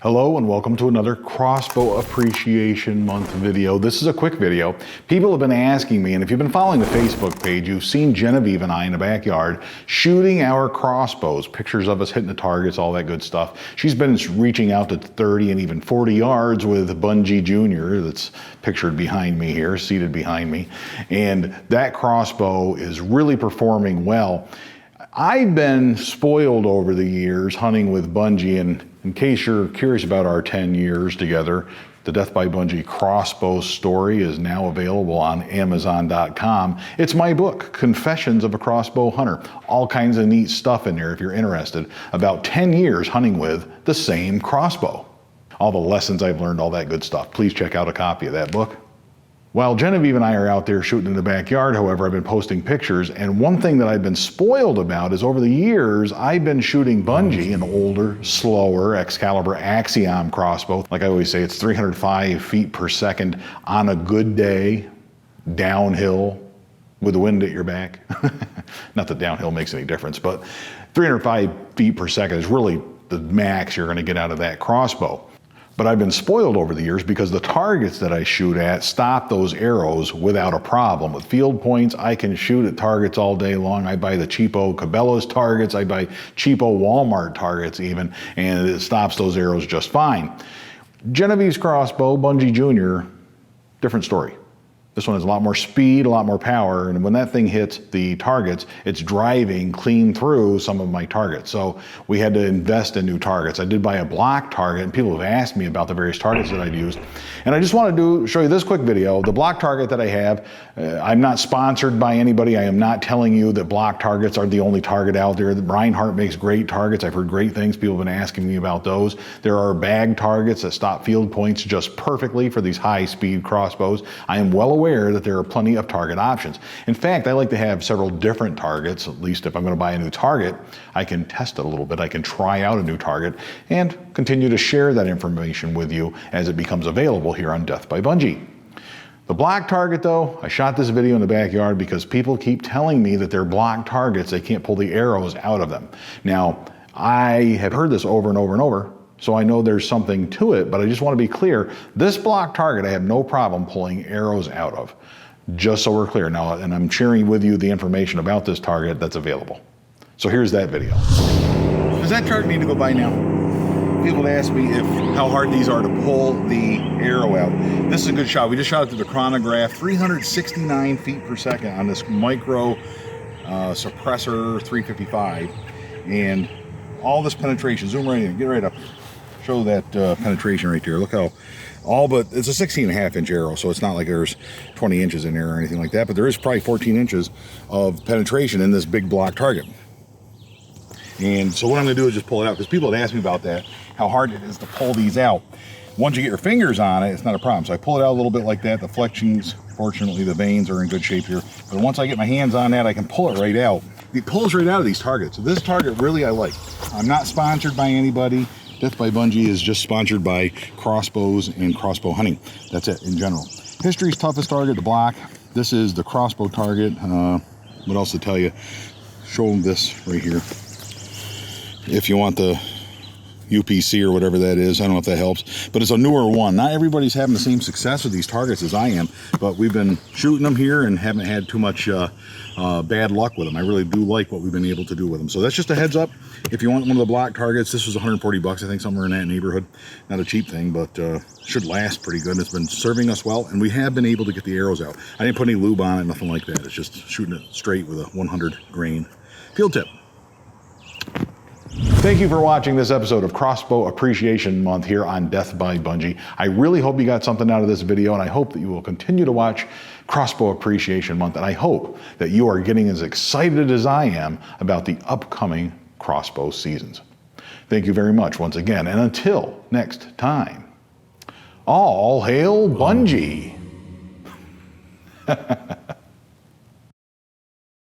Hello and welcome to another Crossbow Appreciation Month video. This is a quick video. People have been asking me, and if you've been following the Facebook page, you've seen Genevieve and I in the backyard shooting our crossbows, pictures of us hitting the targets, all that good stuff. She's been reaching out to 30 and even 40 yards with Bunjie Jr. that's pictured behind me here, seated behind me. And that crossbow is really performing well. I've been spoiled over the years hunting with Bunjie, and in case you're curious about our 10 years together, the Death by Bunjie crossbow story is now available on Amazon.com. It's my book, Confessions of a Crossbow Hunter. All kinds of neat stuff in there if you're interested. About 10 years hunting with the same crossbow. All the lessons I've learned, all that good stuff. Please check out a copy of that book. While Genevieve and I are out there shooting in the backyard, however, I've been posting pictures, and one thing that I've been spoiled about is over the years, I've been shooting Bunjie, an older, slower Excalibur Axiom crossbow. Like I always say, it's 305 feet per second on a good day, downhill, with the wind at your back. Not that downhill makes any difference, but 305 feet per second is really the max you're gonna get out of that crossbow. But I've been spoiled over the years because the targets that I shoot at stop those arrows without a problem. With field points, I can shoot at targets all day long. I buy the cheapo Cabela's targets, I buy cheapo Walmart targets even, and it stops those arrows just fine. Genevieve's crossbow, Bunjie Jr., different story. This one has a lot more speed, a lot more power, and when that thing hits the targets, it's driving clean through some of my targets. So we had to invest in new targets. I did buy a block target, and people have asked me about the various targets that I've used. And I just want to show you this quick video. The block target that I have, I'm not sponsored by anybody. I am not telling you that block targets are the only target out there. Reinhardt makes great targets. I've heard great things. People have been asking me about those. There are bag targets that stop field points just perfectly for these high-speed crossbows. I am well aware that there are plenty of target options. In fact, I like to have several different targets. At least if I'm going to buy a new target, I can test it a little bit. I can try out a new target and continue to share that information with you as it becomes available here on Death by Bunjie. The block target though, I shot this video in the backyard because people keep telling me that they're block targets, they can't pull the arrows out of them. Now, I have heard this over and over and over, so I know there's something to it, but I just want to be clear. This block target I have no problem pulling arrows out of, just so we're clear. Now, and I'm sharing with you the information about this target that's available. So here's that video. Does that target need to go by now? People ask me how hard these are to pull the arrow out. This is a good shot. We just shot it through the chronograph, 369 feet per second on this micro suppressor 355. And all this penetration, zoom right in, get right up here. Show that penetration right there. Look how but it's a 16.5-inch arrow, so it's not like there's 20 inches in there or anything like that, but there is probably 14 inches of penetration in this big block target. And so what I'm gonna do is just pull it out, because people had asked me about that, how hard it is to pull these out. Once you get your fingers on it, it's not a problem. So I pull it out a little bit like that. The fletchings, fortunately the veins are in good shape here, but once I get my hands on that, I can pull it right out. It pulls right out of these targets. So this target really I like. I'm not sponsored by anybody. Death by Bunjie is just sponsored by crossbows and crossbow hunting. That's it in general. History's toughest target, the block. This is the crossbow target. What else to tell you? Show them this right here. If you want the UPC or whatever that is, I don't know if that helps, but it's a newer one. Not everybody's having the same success with these targets as I am, but we've been shooting them here and haven't had too much bad luck with them. I really do like what we've been able to do with them. So that's just a heads up. If you want one of the block targets, this was 140 bucks, I think, somewhere in that neighborhood. Not a cheap thing, but should last pretty good. It's been serving us well, and we have been able to get the arrows out. I didn't put any lube on it, nothing like that. It's just shooting it straight with a 100 grain field tip. Thank you for watching this episode of Crossbow Appreciation Month here on Death by Bunjie. I really hope you got something out of this video, and I hope that you will continue to watch Crossbow Appreciation Month, and I hope that you are getting as excited as I am about the upcoming crossbow seasons. Thank you very much once again, and until next time, all hail Bunjie!